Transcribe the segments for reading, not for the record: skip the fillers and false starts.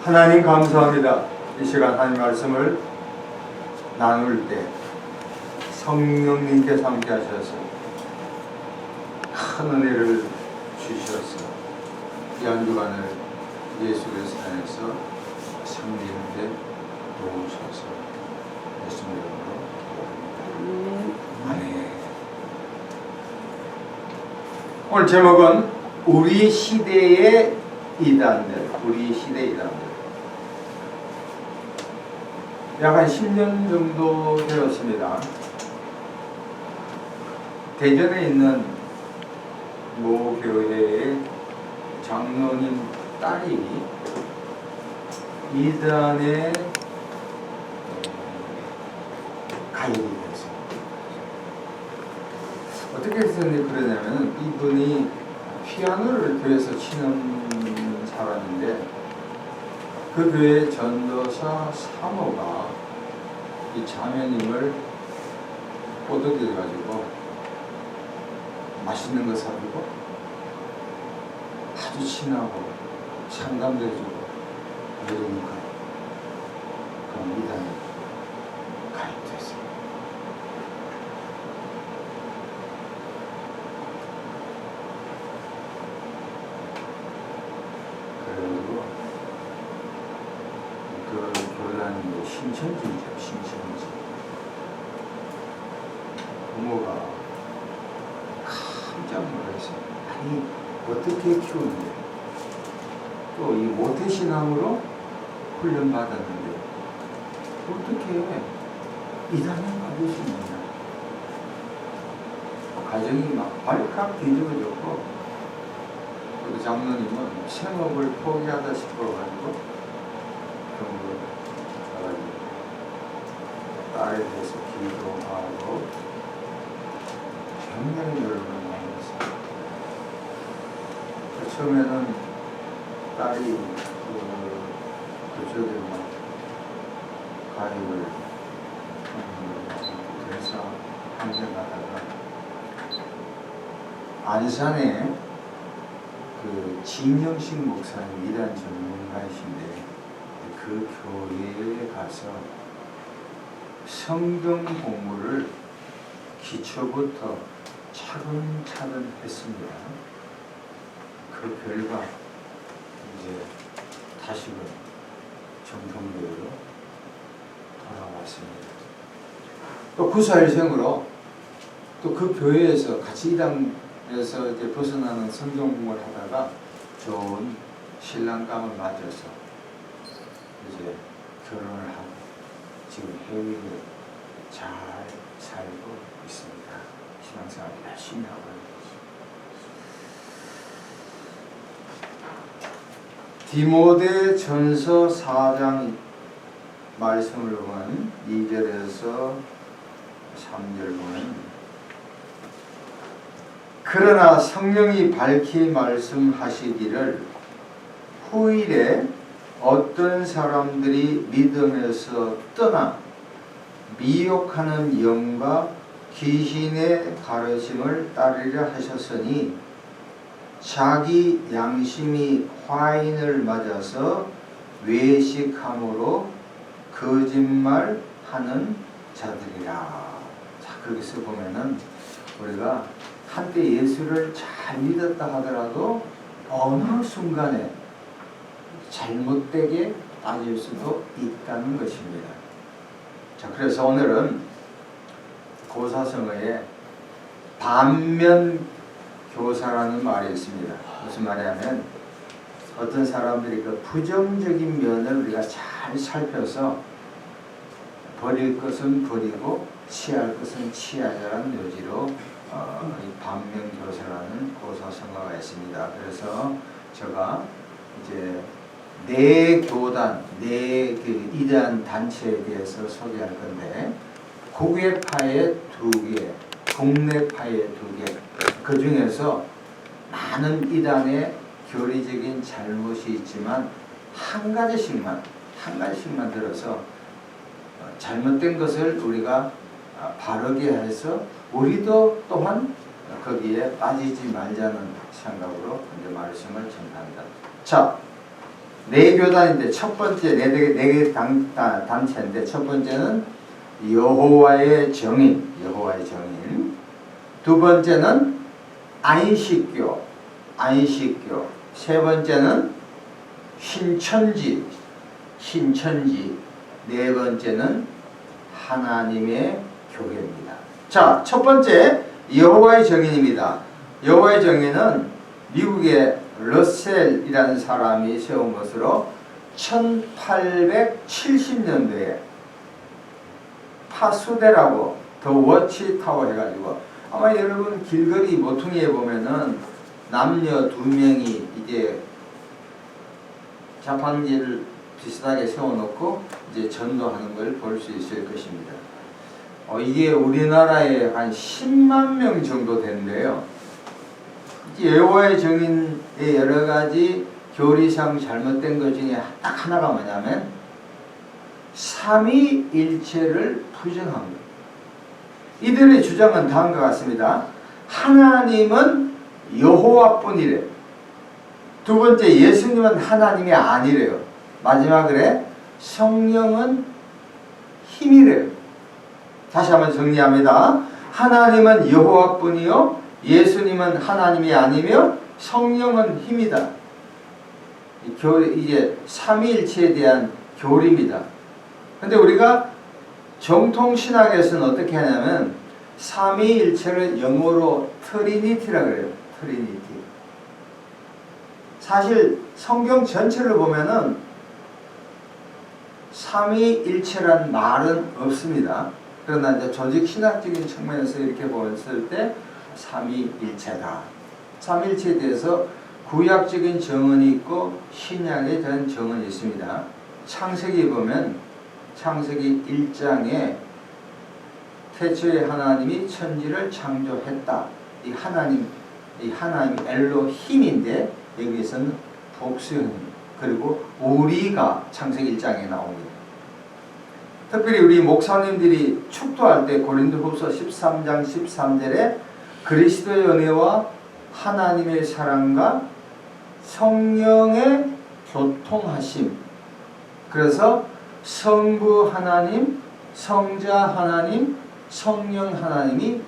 하나님 감사합니다. 이 시간 하나님 말씀을 나눌 때 성령님께서 함께 하셔서 큰 은혜를 주셔서 이 한 주간을 예수 그리스도 안에서 승리하는데 도우셔서 예수님 이름으로 기도합니다. 아멘. 오늘 제목은 우리 시대의 이단들, 우리 시대의 이단들. 약 한 10년 정도 되었습니다. 대전에 있는 모 교회의 장로님 딸이 이단에 가입이 됐습니다. 어떻게 해서 그러냐면 이분이 피아노를 교회에서 치는 사람인데 그 교회 전도사 사모가 이 자매님을 꼬드겨가지고 맛있는 거 사주고 아주 친하고 상담도 해주고 이러니까 그럼 이단에 가입됐어요. 그래가지고 그 교단이 신천지죠. 신천지 부모가 깜짝 놀랐어요. 아니 어떻게 키우는데 또 이 모태신앙으로 훈련받았는데 어떻게 이단에 가볼 수 있느냐. 가정이 막 발칵 뒤집어졌고 그 장로님은 생업을 포기하다 싶어가지고 경고를 가가지고 딸에 대해서 기도하고 굉장히 노력을 많이 했어요. 처음에는 딸이 그쪽에 막 가입을 그래서 항상 가다가 안산에 그 진영식 목사님 이단 전문가이신데 그 교회에 가서 성경 공부를 기초부터 차근차근 했습니다. 그 결과 이제 다시금 정통교회로 돌아왔습니다. 또 구사일생으로 또 그 교회에서 같이 이단에서 이제 벗어나는 성경 공부를 하다가 좋은 신랑감을 맞아서 이제 결혼을 하고 지금 해외에 잘 살고 있습니다. 신앙생활 열심히 하고 있습니다. 디모데 전서 4장 말씀을 보면 2절에서 3절 보면 그러나 성령이 밝히 말씀하시기를 후일에 어떤 사람들이 믿음에서 떠나 미혹하는 영과 귀신의 가르침을 따르려 하셨으니 자기 양심이 화인을 맞아서 외식함으로 거짓말하는 자들이라. 자, 거기서 보면은 우리가 한때 예수를 잘 믿었다 하더라도 어느 순간에 잘못되게 빠질 수도 있다는 것입니다. 자, 그래서 오늘은 고사성어에 반면 교사라는 말이 있습니다. 무슨 말이냐면 어떤 사람들이 그 부정적인 면을 우리가 잘 살펴서 버릴 것은 버리고 취할 것은 취하자라는 요지로 이 반면교사라는 고사성어가 있습니다. 그래서 제가 이제 네 교단, 네 그 이단 단체에 대해서 소개할 건데 국외파에 2개, 국내파에 2개. 그 중에서 많은 이단의 교리적인 잘못이 있지만 한 가지씩만 들어서 잘못된 것을 우리가 바르게 해서 우리도 또한 거기에 빠지지 말자는 생각으로 이제 말씀을 전합니다. 자, 네 교단인데 첫 번째 네 개 단체인데 첫 번째는 여호와의 정인, 여호와의 정인. 두 번째는 안식교, 안식교. 세 번째는 신천지, 신천지. 네 번째는 하나님의 교회입니다. 자, 첫 번째 여호와의 정인입니다. 여호와의 정인은 미국의 러셀이라는 사람이 세운 것으로 1870년도에 파수대라고 더 워치타워 해가지고 아마 여러분 길거리 모퉁이에 보면은 남녀 두 명이 이제 자판기를 비슷하게 세워놓고 이제 전도하는 걸 볼 수 있을 것입니다. 이게 우리나라에 한 10만 명 정도 되는데요. 여호와의 정인의 여러 가지 교리상 잘못된 것 중에 딱 하나가 뭐냐면 삼위일체를 부정한 것. 이들의 주장은 다음과 같습니다. 하나님은 여호와뿐이래. 두 번째, 예수님은 하나님이 아니래요. 마지막으로 성령은 힘이래요. 다시 한번 정리합니다. 하나님은 여호와뿐이요, 예수님은 하나님이 아니며 성령은 힘이다. 이제 삼위일체에 대한 교리입니다. 근데 우리가 정통신학에서는 어떻게 하냐면 삼위일체를 영어로 트리니티라고 그래요. 트리니티. 사실 성경 전체를 보면은 삼위일체란 말은 없습니다. 그러나 이제 조직신학적인 측면에서 이렇게 봤을 때 삼위일체다. 삼위일체에 대해서 구약적인 정언이 있고 신약에 대한 정언이 있습니다. 창세기 보면 창세기 1장에 태초에 하나님이 천지를 창조했다. 이 하나님 엘로힘인데 여기에서는 복수형입니다. 그리고 우리가 창세기 1장에 나옵니다. 특별히 우리 목사님들이 축도할 때 고린도후서 13장 13절에 그리스도의 은혜와 하나님의 사랑과 성령의 교통하심. 그래서 성부 하나님, 성자 하나님, 성령 하나님이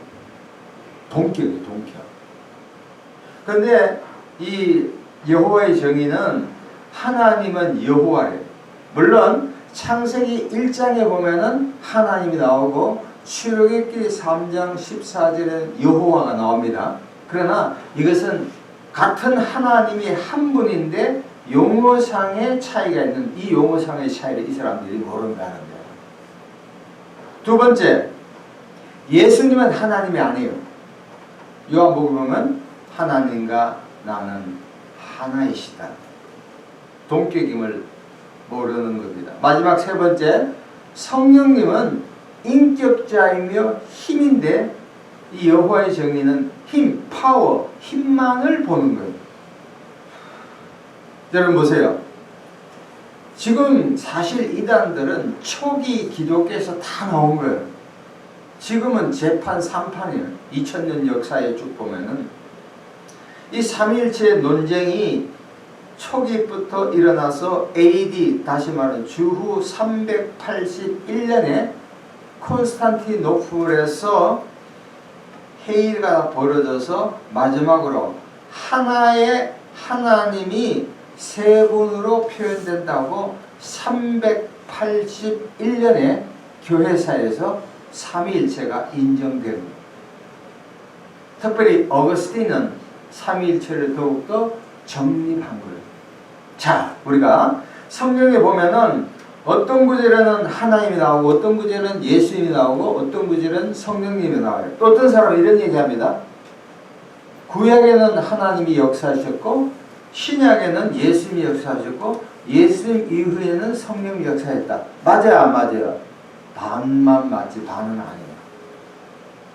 동격이에요. 동격. 그런데 이 여호와의 정의는 하나님은 여호와래요. 물론 창세기 1장에 보면은 하나님이 나오고 출애굽기 3장 14절에 여호와가 나옵니다. 그러나 이것은 같은 하나님이 한 분인데 용어상의 차이가 있는, 이 용어상의 차이를 이 사람들이 모른다는 거예요. 두 번째, 예수님은 하나님이 아니에요. 요한복음 보면 하나님과 나는 하나이시다. 동격임을 모르는 겁니다. 마지막 세 번째, 성령님은 인격자이며 힘인데 이 여호와의 정의는 힘, 파워, 힘만을 보는 거예요. 여러분 보세요. 지금 사실 이단들은 초기 기독교에서 다 나온 거예요. 지금은 재판 3판이에요. 2000년 역사에 쭉 보면은 이 삼위일체 논쟁이 초기부터 일어나서 AD, 다시 말하면 주후 381년에 콘스탄티노플에서 회의가 벌어져서 마지막으로 하나의 하나님이 세 분으로 표현된다고 381년에 교회사에서 삼위일체가 인정됩니다. 특별히 어거스틴은 삼위일체를 더욱더 정립한 거예요. 자, 우리가 성경에 보면은 어떤 구절에는 하나님이 나오고 어떤 구절에는 예수님이 나오고 어떤 구절에는 성령님이 나와요. 또 어떤 사람은 이런 얘기합니다. 구약에는 하나님이 역사하셨고 신약에는 예수님이 역사하셨고 예수님 이후에는 성령이 역사했다. 맞아요, 안 맞아요? 반만 맞지 반은 아니에요.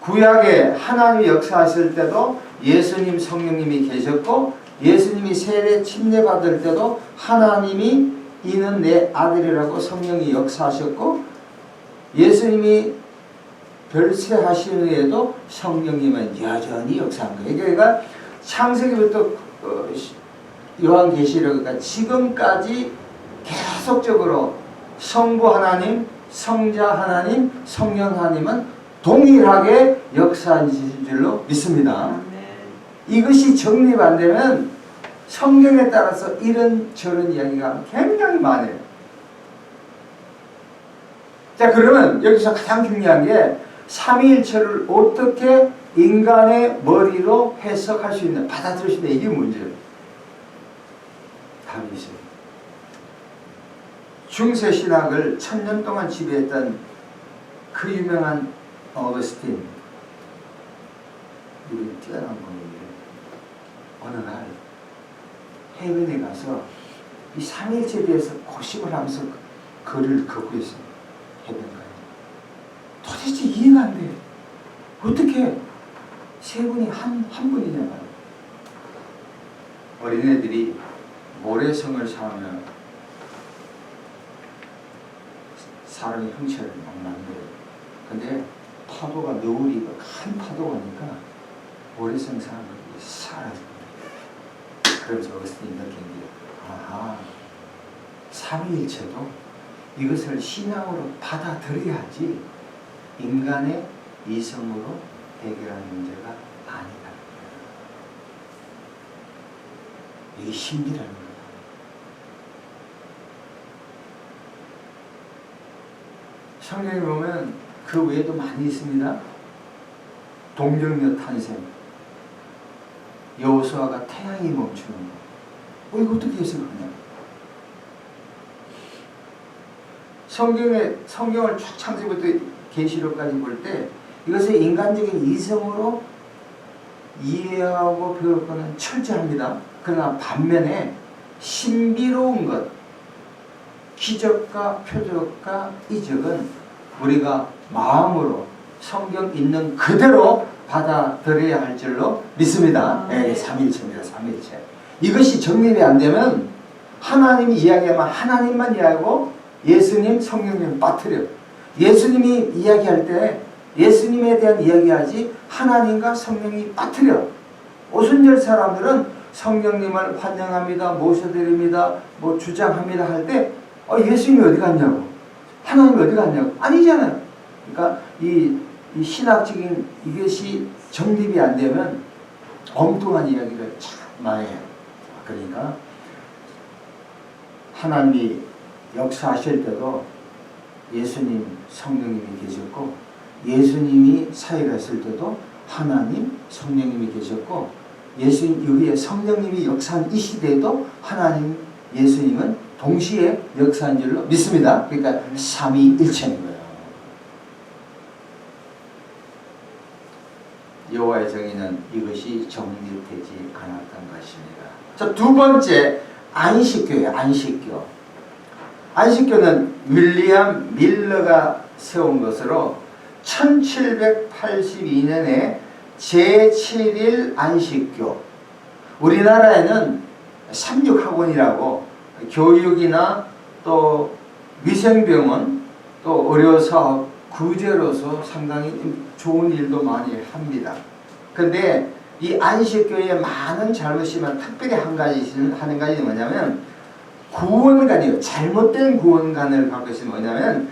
구약에 하나님이 역사하실 때도 예수님, 성령님이 계셨고 예수님이 세례 침례받을 때도 하나님이 이는 내 아들이라고 성령이 역사하셨고 예수님이 별세하신 후에도 성령님은 여전히 역사한 거예요. 그러니까 창세기부터 요한계시록가 지금까지 계속적으로 성부 하나님, 성자 하나님, 성령 하나님은 동일하게 역사하신 줄로 믿습니다. 이것이 정립 안 되면 성경에 따라서 이런저런 이야기가 굉장히 많아요. 자, 그러면 여기서 가장 중요한 게 삼위일체를 어떻게 인간의 머리로 해석할 수 있냐, 받아들일 수 있냐, 이게 문제예요. 답이 있어요. 중세신학을 1000년 동안 지배했던 그 유명한 어거스틴, 이분이 뛰어난 분인데 어느 날 해변에 가서 이 삼위일체에 대해서 고심을 하면서 글을 걷고 있어요. 해변가에. 도대체 이해가 안 돼. 어떻게 세 분이 한 분이냐 말이야. 어린애들이 모래성을 사며 사람의 형체를 막 만들어요. 근데 파도가, 너구리가 큰 파도가 오니까 모래성 사람들이 사라져요. 그러면서 어거스틴이 느낀 게, 아하, 삼위일체도 이것을 신앙으로 받아들여야지 인간의 이성으로 해결하는 문제가 아니다. 이게 신비라는 거다. 성경에 보면 그 외에도 많이 있습니다. 동정녀 탄생, 여호수아가 태양이 멈추는 거. 이거 어떻게 해석하냐? 성경을 쭉 창세부터 계시록까지 볼 때 이것을 인간적인 이성으로 이해하고 배울 거는 철저합니다. 그러나 반면에 신비로운 것, 기적과 표적과 이적은 우리가 마음으로 성경 있는 그대로 받아들여야 할 줄로 믿습니다. 네, 삼위일체입니다. 삼위일체. 이것이 정립이 안 되면 하나님이 이야기하면 하나님만 이야기하고 예수님, 성령님 빠뜨려. 예수님이 이야기할 때 예수님에 대한 이야기하지 하나님과 성령이 빠뜨려. 오순절 사람들은 성령님을 환영합니다, 모셔드립니다, 뭐 주장합니다 할 때 예수님이 어디 갔냐고, 하나님이 어디 갔냐고. 아니잖아요. 그러니까 이 신학적인 이것이 정립이 안 되면 엉뚱한 이야기를 참 많이 해요. 그러니까 하나님이 역사하실 때도 예수님, 성령님이 계셨고, 예수님이 사회가 있을 때도 하나님, 성령님이 계셨고, 예수님 이후에 성령님이 역사한 이 시대에도 하나님, 예수님은 동시에 역사한 줄로 믿습니다. 그러니까 삼위일체인 거예요. 여호와의 정의는 이것이 정립되지 않았던 것입니다. 자, 두 번째, 안식교예요. 안식교. 안식교는 윌리엄 밀러가 세운 것으로 1782년에 제7일 안식교. 우리나라에는 삼육학원이라고 교육이나 또 위생병원 또 의료사업 구제로서 상당히 좋은 일도 많이 합니다. 근데 이 안식교의 많은 잘못이면 특별히 하는 가지 뭐냐면 구원관이에요. 잘못된 구원관을 갖고 있으면 뭐냐면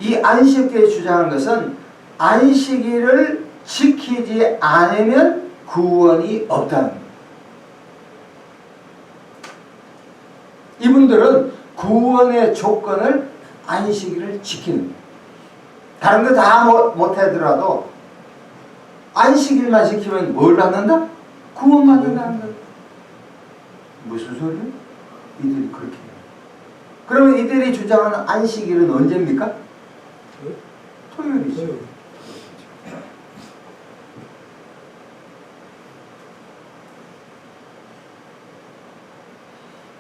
이 안식교에 주장한 것은 안식일을 지키지 않으면 구원이 없다는 거예요. 이분들은 구원의 조건을 안식일을 지키는 거예요. 다른 거 다 못하더라도 안식일만 지키면 뭘 받는다? 구원 받는다는 거예요. 무슨 소리예요? 이들이 그렇게 해요. 그러면 이들이 주장하는 안식일은 언제입니까? 토요일이죠.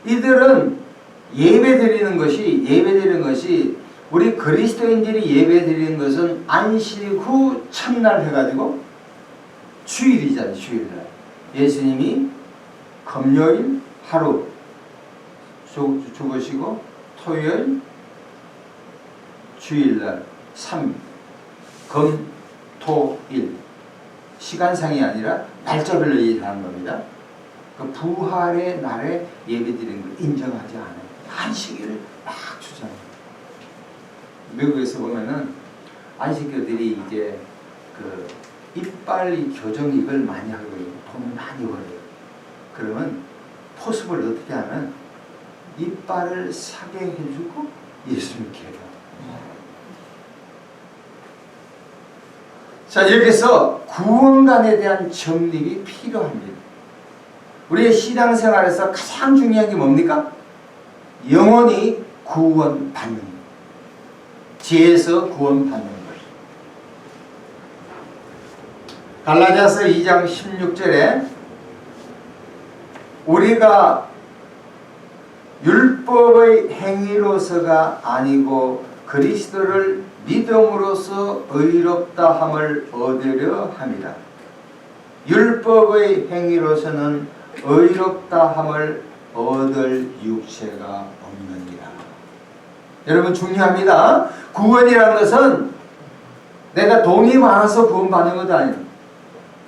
이들은 예배드리는 것이 우리 그리스도인들이 예배드리는 것은 안식 후 첫날 해가지고 주일이잖아요. 주일날 예수님이 금요일 하루 죽으시고 토요일 주일날 3일 금, 토, 일 시간상이 아니라 날짜별로 얘기하는 겁니다. 그 부활의 날에 예배드리는 걸 인정하지 않아요. 안식일을 막 주잖아요. 미국에서 보면은 안식교들이 이제 그 이빨 교정입을 많이 하고 돈을 많이 벌어요. 그러면 포습을 어떻게 하면 이빨을 사게 해주고 예수 믿게 해요. 자, 여기서 구원관에 대한 정립이 필요합니다. 우리의 신앙생활에서 가장 중요한 게 뭡니까? 영원히 구원받는 것. 죄에서 구원받는 것. 갈라디아서 2장 16절에 우리가 율법의 행위로서가 아니고 그리스도를 믿음으로써 의롭다함을 얻으려 합니다. 율법의 행위로서는 의롭다함을 얻을 육체가 없느니라. 여러분 중요합니다. 구원이라는 것은 내가 돈이 많아서 구원받는 것 아니에요.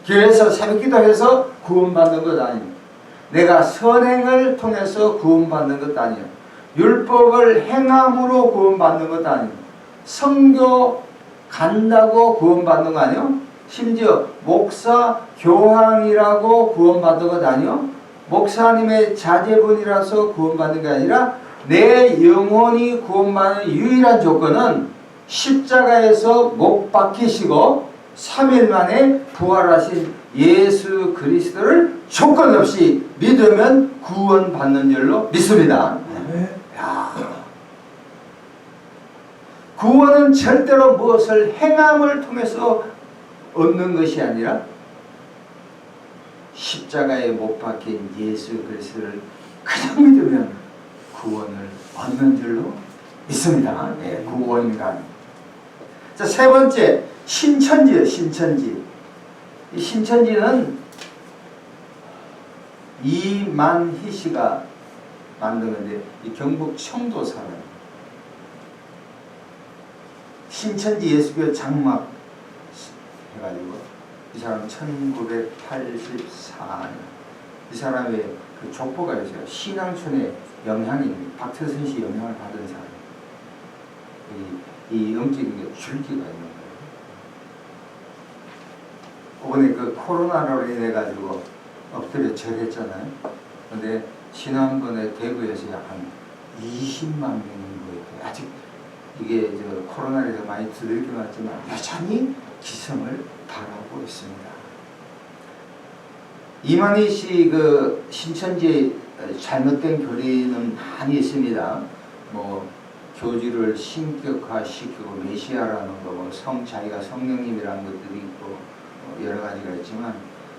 교회에서 새벽기도해서 구원받는 것 아니에요. 내가 선행을 통해서 구원받는 것 아니에요. 율법을 행함으로 구원받는 것 아니에요. 성교 간다고 구원받는 거 아니에요? 심지어 목사 교황이라고 구원받는 것 아니에요? 목사님의 자제분이라서 구원받는 게 아니라 내 영혼이 구원받는 유일한 조건은 십자가에서 못 박히시고 3일 만에 부활하신 예수 그리스도를 조건 없이 믿으면 구원받는 줄로 믿습니다. 구원은 절대로 무엇을 행함을 통해서 얻는 것이 아니라 십자가에 못 박힌 예수 그리스도를 그냥 믿으면 구원을 얻는 줄로 믿습니다. 네, 구원관. 자, 세 번째 신천지예요. 신천지. 이 신천지는 이만희 씨가 만든 건데 이 경북 청도 사람. 신천지 예수교 장막 해가지고 이 사람 1984년 이 사람의 그 족보가 있어요. 신앙촌의 영향이 박태선 씨 영향을 받은 사람. 이 영적인 게 줄기가 있는 거예요. 이번에 그 코로나로 인해 가지고 엎드려 절했잖아요. 근데 지난번에 대구에서 약 한 20만 명인 거예요. 아직 이게 저 코로나에서 많이 두들겨 맞지만 여전히 기성을 바라고 있습니다. 이만희 씨 그 신천지 잘못된 교리는 많이 있습니다. 뭐 교주를 신격화시키고 메시아라는 거, 뭐 자기가 성령님이라는 것들이 있고 여러 가지가 있지만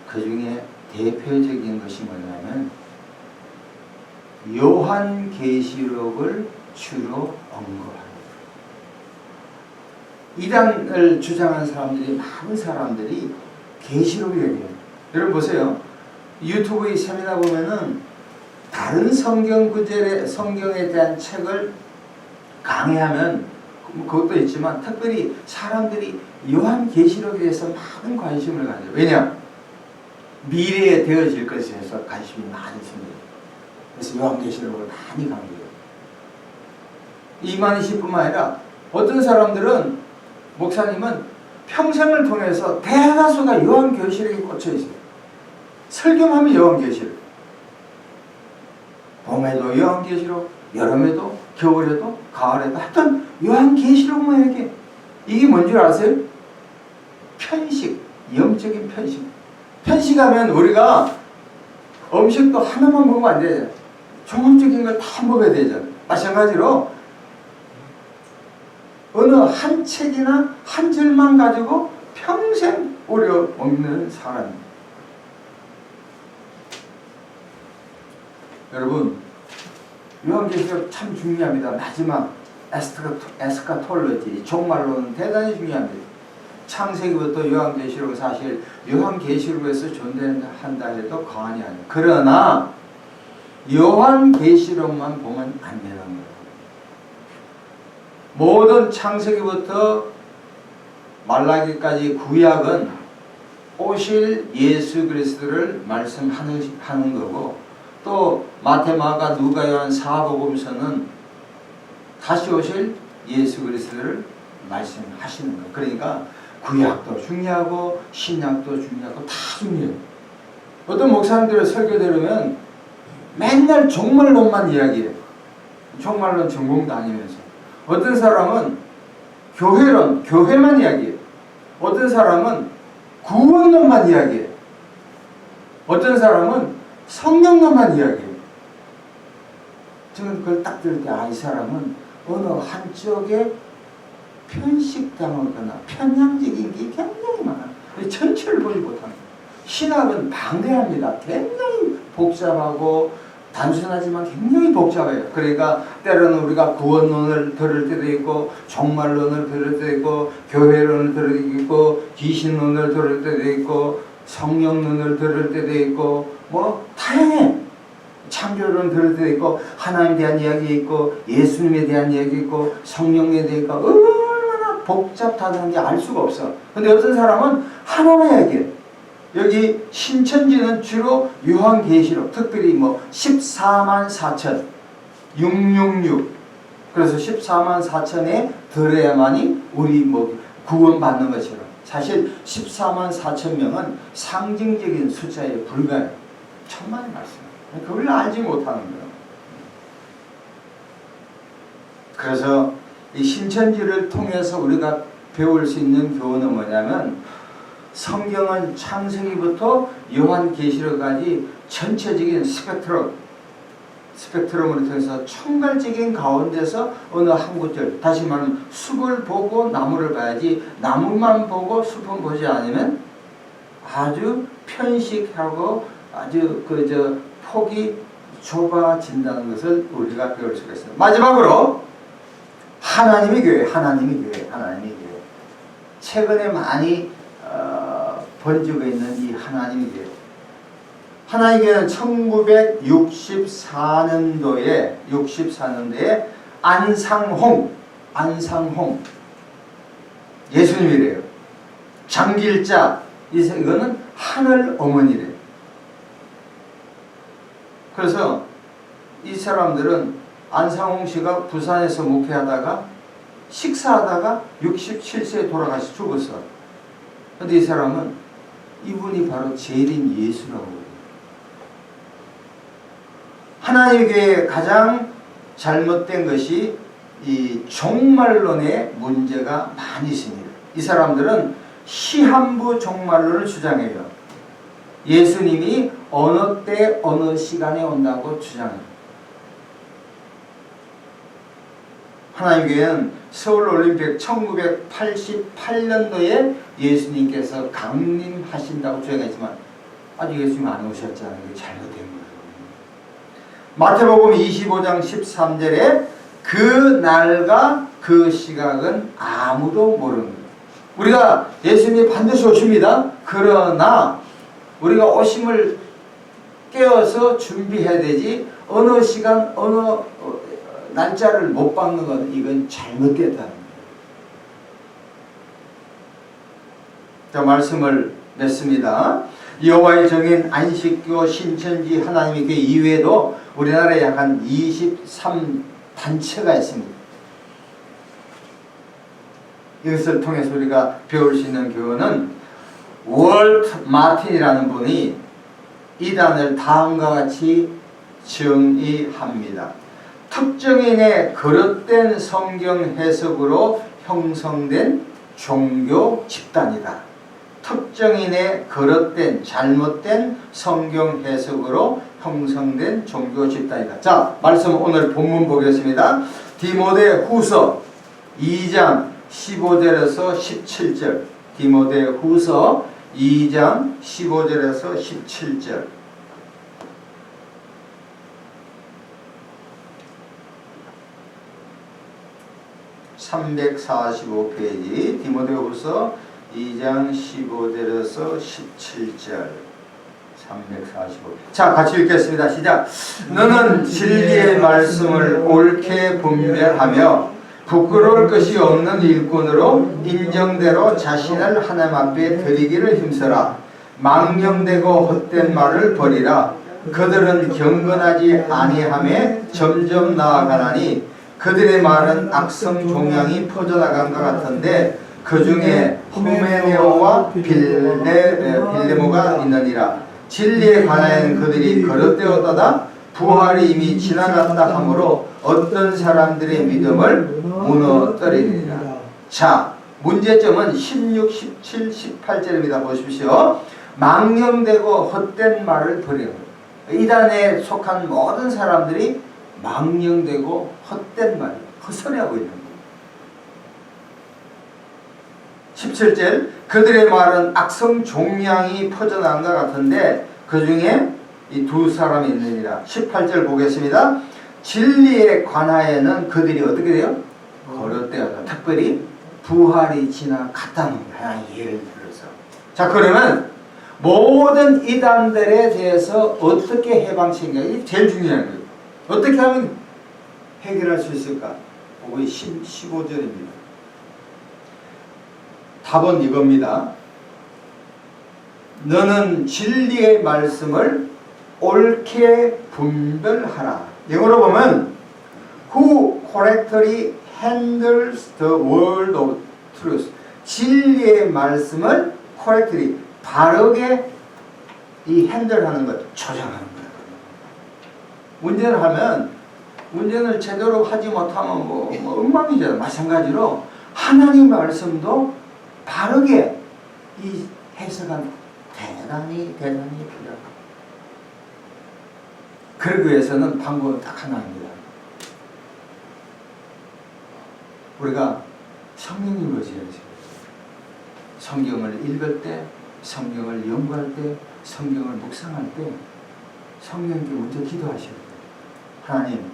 그 중에 대표적인 것이 뭐냐면 요한계시록을 주로 언급합니다. 이단을 주장하는 사람들이 많은 사람들이 계시록을 얘기해요. 여러분 보세요. 유튜브의 세미나 보면은 다른 성경 구절에 성경에 대한 책을 강의하면 그것도 있지만 특별히 사람들이 요한계시록에 대해서 많은 관심을 가져요. 왜냐? 미래에 되어질 것에 대해서 관심이 많이 있습니다. 그래서 요한계시록을 많이 강조해요. 이만희 씨뿐만 아니라 어떤 사람들은 목사님은 평생을 통해서 대다수가 요한계시록에 꽂혀 있어요. 설교하면 요한계시록. 봄에도 요한계시록, 여름에도, 겨울에도, 가을에도 하여튼 요한계시록만 얘기해. 이게 뭔 줄 아세요? 편식, 영적인 편식. 편식하면 우리가 음식도 하나만 먹으면 안 되잖아요. 종합적인 걸 다 먹어야 되잖아요. 마찬가지로 어느 한 책이나 한 줄만 가지고 평생 오려 먹는 사람. 여러분, 요한계시록 참 중요합니다. 마지막 에스카톨로지, 종말론은 대단히 중요합니다. 창세기부터 요한계시록은 사실 요한계시록에서 존재한다 해도 과언이 아니에요. 그러나 요한계시록만 보면 안 되는 거예요. 모든 창세기부터 말라기까지 구약은 오실 예수 그리스도를 말씀하는 거고, 또 마태, 마가, 누가, 요한, 사복음서는 다시 오실 예수 그리스도를 말씀하시는 거예요. 그러니까 구약도 중요하고 신약도 중요하고 다 중요해요. 어떤 목사님들의 설교 들으면 맨날 종말론만 이야기해요. 종말론 전공도 아니면서. 어떤 사람은 교회만 이야기해요. 어떤 사람은 구원론만 이야기해요. 어떤 사람은 성령론만 이야기해요. 저는 그걸 딱 들을 때, 이 사람은 어느 한쪽에 편식당하거나 편향적인 게 굉장히 많아요. 전체를 보지 못합니다. 신학은 방대합니다. 굉장히 복잡하고 단순하지만 굉장히 복잡해요. 그러니까 때로는 우리가 구원론을 들을 때도 있고, 종말론을 들을 때도 있고, 교회론을 들을 때도 있고, 귀신론을 들을 때도 있고, 성령론을 들을 때도 있고, 뭐 다양해. 창조론 들을 때도 있고, 하나님에 대한 이야기 있고, 예수님에 대한 이야기 있고, 성령에 대한 있고, 얼마나 복잡하다는지 알 수가 없어. 근데 어떤 사람은 하나만 얘기해. 여기 신천지는 주로 요한계시록, 특별히 뭐 14만 4천, 666. 그래서 14만 4천에 들어야만이 우리 뭐 구원받는 것처럼. 사실 14만 4천 명은 상징적인 숫자에 불과해요. 천만의 말씀. 그걸 알지 못하는 거예요. 그래서 이 신천지를 통해서 우리가 배울 수 있는 교훈은 뭐냐면, 성경은 창세기부터 요한계시록까지 전체적인 스펙트럼을 통해서 총괄적인 가운데서 어느 한 구절, 다시 말하면 숲을 보고 나무를 봐야지, 나무만 보고 숲은 보지 않으면 아주 편식하고 아주 폭이 좁아진다는 것을 우리가 배울 수가 있습니다. 마지막으로 하나님의 교회. 최근에 많이 번지고 있는 이 하나님의 교회. 하나님의 교회는 1964년도에 안상홍 예수님이래요. 장길자, 이거는 하늘 어머니래요. 그래서 이 사람들은, 안상홍 씨가 부산에서 목회하다가 식사하다가 67세에 돌아가서 죽었어. 근데 이 사람은, 이분이 바로 재림 예수라고 해요. 하나님의 교회에 가장 잘못된 것이 이 종말론의 문제가 많이 있습니다. 이 사람들은 시한부 종말론을 주장해요. 예수님이 어느 때 어느 시간에 온다고 주장해요. 하나님의 교회는 서울올림픽 1988년도에 예수님께서 강림하신다고 주장했지만 아직 예수님 안 오셨잖아요. 이게 잘못된 거예요. 마태복음 25장 13절에 그 날과 그 시각은 아무도 모르는 거예요. 우리가 예수님이 반드시 오십니다. 그러나 우리가 오심을 깨어서 준비해야 되지, 어느 시간 어느 날짜를 못 박는 건 이건 잘못됐다는 거예요. 자, 말씀을 맺습니다. 여호와의 정인 안식교 신천지 하나님의 교회 이외에도 우리나라에 약 한 23단체가 있습니다. 이것을 통해서 우리가 배울 수 있는 교훈은, 월트 마틴이라는 분이 이단을 다음과 같이 정의합니다. 특정인의 거릇된 성경 해석으로 형성된 종교 집단이다. 특정인의 거릇된 잘못된 성경 해석으로 형성된 종교 집단이다. 자, 말씀 오늘 본문 보겠습니다. 디모데후서 2장 15절에서 17절. 디모데후서 2장 15절에서 17절. (345페이지) 디모데후서 2장 15절에서 17절. 345. 자, 같이 읽겠습니다. 시작. 너는 진리의 말씀을 옳게 분별하며 부끄러울 것이 없는 일꾼으로 인정대로 자신을 하나님 앞에 드리기를 힘써라. 망령되고 헛된 말을 버리라. 그들은 경건하지 아니함에 점점 나아가나니 그들의 말은 악성 종양이 퍼져나간 것 같은데 그 중에 후메네오와 빌레모가 있느니라. 진리에 관하여는 그들이 거듭되었다다 부활이 이미 지나갔다 하므로 어떤 사람들의 믿음을 무너뜨리리라. 자, 문제점은 16, 17, 18절입니다. 보십시오. 망령되고 헛된 말을 버리는 거예요. 이단에 속한 모든 사람들이 망령되고 헛된 말, 헛소리하고 있는 거예요. 17절, 그들의 말은 악성 종양이 퍼져나간 것 같은데 그 중에 이 두 사람이 있느니라. 18절 보겠습니다. 진리에 관하여는 그들이 어떻게 돼요? 거듭되었다. 특별히 부활이 지나갔다는 거야. 예를 들어서. 자, 그러면 모든 이단들에 대해서 어떻게 해방시키냐. 이게 제일 중요한 거예요. 어떻게 하면 해결할 수 있을까? 보고 15절입니다. 답은 이겁니다. 너는 진리의 말씀을 옳게 분별하라. 영어로 보면 Who correctly handles the word of truth. 진리의 말씀을 correctly, 바르게 이 핸들하는 것, 조정하는 거예요. 운전을 하면 운전을 제대로 하지 못하면 뭐 엉망이잖아요. 마찬가지로 하나님 말씀도 바르게 이 해석은 대단히 필요합니다. 그러기 위해서는 방법은 딱 하나입니다. 우리가 성령님을 의지해야지. 성경을 읽을 때, 성경을 연구할 때, 성경을 묵상할 때 성령님께 먼저 기도하셔야 돼요. 하나님,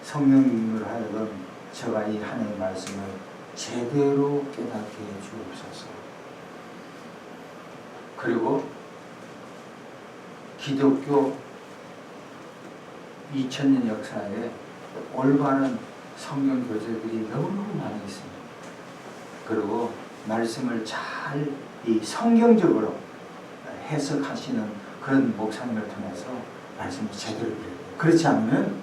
성령님으로 하여금 제가 이 하나님의 말씀을 제대로 깨닫게 해 주옵소서. 그리고 기독교 2000년 역사에 올바른 성경 교재들이 너무너무 많이 있습니다. 그리고 말씀을 잘 이 성경적으로 해석하시는 그런 목사님을 통해서 말씀을 제대로 드려야 돼요. 그렇지 않으면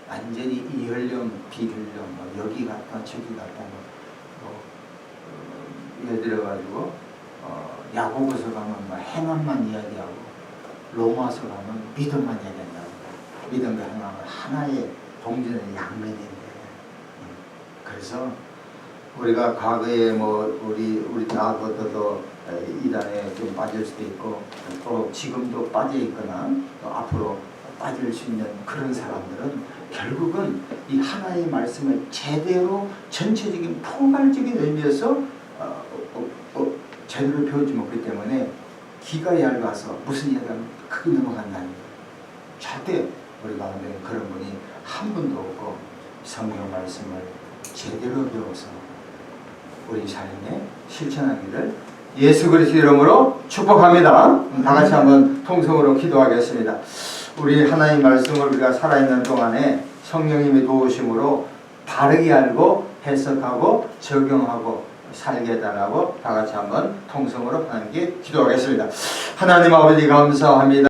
완전히 이혈령, 비혈령, 여기 갔다 저기 갔다 예를 들어가지고 야고보서 가면 행함만 이야기하고 로마서 가면 믿음만 이야기한다고. 믿음과 행함은 하나의 동전의 양면인데 그래서 우리가 과거에 우리 나보다도 이단에 좀 빠질 수도 있고 또 지금도 빠져 있거나 또 앞으로 빠질 수 있는 그런 사람들은 결국은 이 하나의 말씀을 제대로 전체적인 포괄적인 의미에서 제대로 배우지 못하기 때문에 귀가 얇아서 무슨 이야기하면 크게 넘어간다는 거예요. 절대 우리 가운데 그런 분이 한 분도 없고 성경 말씀을 제대로 배워서 우리 삶에 실천하기를 예수 그리스도 이름으로 축복합니다. 다 같이 한번 통성으로 기도하겠습니다. 우리 하나님 말씀을 우리가 살아있는 동안에 성령님의 도우심으로 바르게 알고 해석하고 적용하고 살게 해달라고 다 같이 한번 통성으로 하나님께 기도하겠습니다. 하나님 아버지 감사합니다.